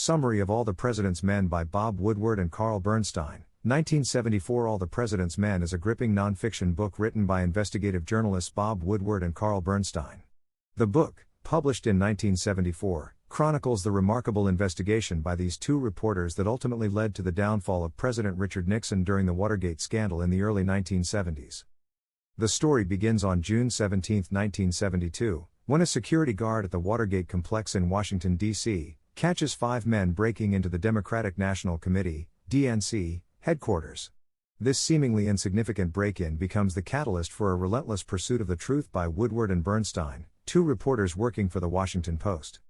Summary of All the President's Men by Bob Woodward and Carl Bernstein, 1974. All the President's Men is a gripping non-fiction book written by investigative journalists Bob Woodward and Carl Bernstein. The book, published in 1974, chronicles the remarkable investigation by these two reporters that ultimately led to the downfall of President Richard Nixon during the Watergate scandal in the early 1970s. The story begins on June 17, 1972, when a security guard at the Watergate complex in Washington, D.C., catches 5 men breaking into the Democratic National Committee, DNC, headquarters. This seemingly insignificant break-in becomes the catalyst for a relentless pursuit of the truth by Woodward and Bernstein, two reporters working for the Washington Post.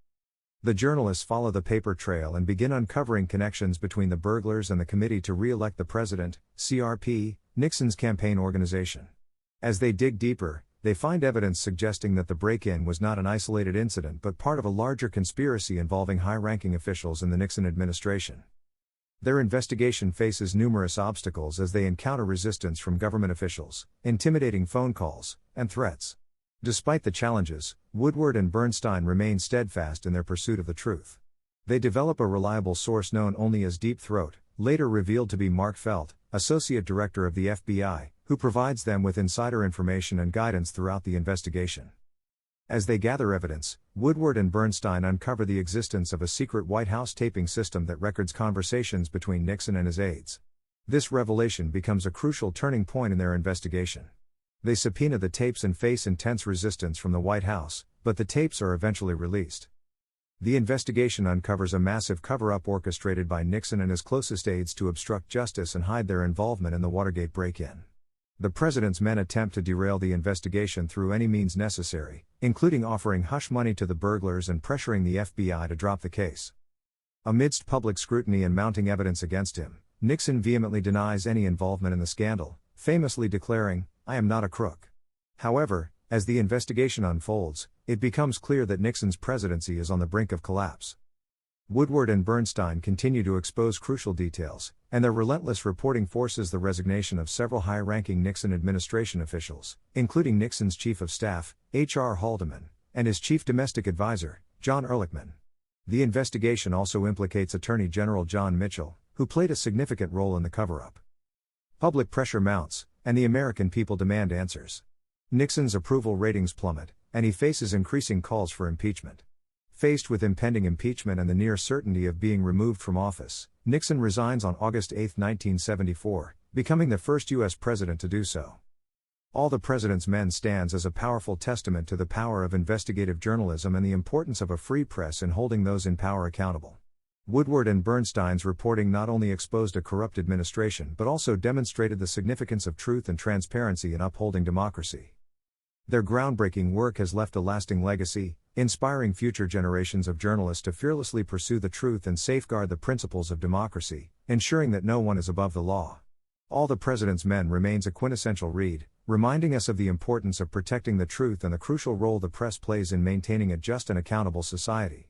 The journalists follow the paper trail and begin uncovering connections between the burglars and the Committee to Re-elect the President, CRP, Nixon's campaign organization. As they dig deeper, they find evidence suggesting that the break-in was not an isolated incident but part of a larger conspiracy involving high-ranking officials in the Nixon administration. Their investigation faces numerous obstacles as they encounter resistance from government officials, intimidating phone calls, and threats. Despite the challenges, Woodward and Bernstein remain steadfast in their pursuit of the truth. They develop a reliable source known only as Deep Throat, later revealed to be Mark Felt, Associate Director of the FBI, who provides them with insider information and guidance throughout the investigation. As they gather evidence, Woodward and Bernstein uncover the existence of a secret White House taping system that records conversations between Nixon and his aides. This revelation becomes a crucial turning point in their investigation. They subpoena the tapes and face intense resistance from the White House, but the tapes are eventually released. The investigation uncovers a massive cover-up orchestrated by Nixon and his closest aides to obstruct justice and hide their involvement in the Watergate break-in. The President's men attempt to derail the investigation through any means necessary, including offering hush money to the burglars and pressuring the FBI to drop the case. Amidst public scrutiny and mounting evidence against him, Nixon vehemently denies any involvement in the scandal, famously declaring, "I am not a crook." However, as the investigation unfolds, it becomes clear that Nixon's presidency is on the brink of collapse. Woodward and Bernstein continue to expose crucial details, and their relentless reporting forces the resignation of several high-ranking Nixon administration officials, including Nixon's Chief of Staff, H.R. Haldeman, and his Chief Domestic Advisor, John Ehrlichman. The investigation also implicates Attorney General John Mitchell, who played a significant role in the cover-up. Public pressure mounts, and the American people demand answers. Nixon's approval ratings plummet, and he faces increasing calls for impeachment. Faced with impending impeachment and the near certainty of being removed from office, Nixon resigns on August 8, 1974, becoming the first U.S. president to do so. All the President's Men stands as a powerful testament to the power of investigative journalism and the importance of a free press in holding those in power accountable. Woodward and Bernstein's reporting not only exposed a corrupt administration but also demonstrated the significance of truth and transparency in upholding democracy. Their groundbreaking work has left a lasting legacy, inspiring future generations of journalists to fearlessly pursue the truth and safeguard the principles of democracy, ensuring that no one is above the law. All the President's Men remains a quintessential read, reminding us of the importance of protecting the truth and the crucial role the press plays in maintaining a just and accountable society.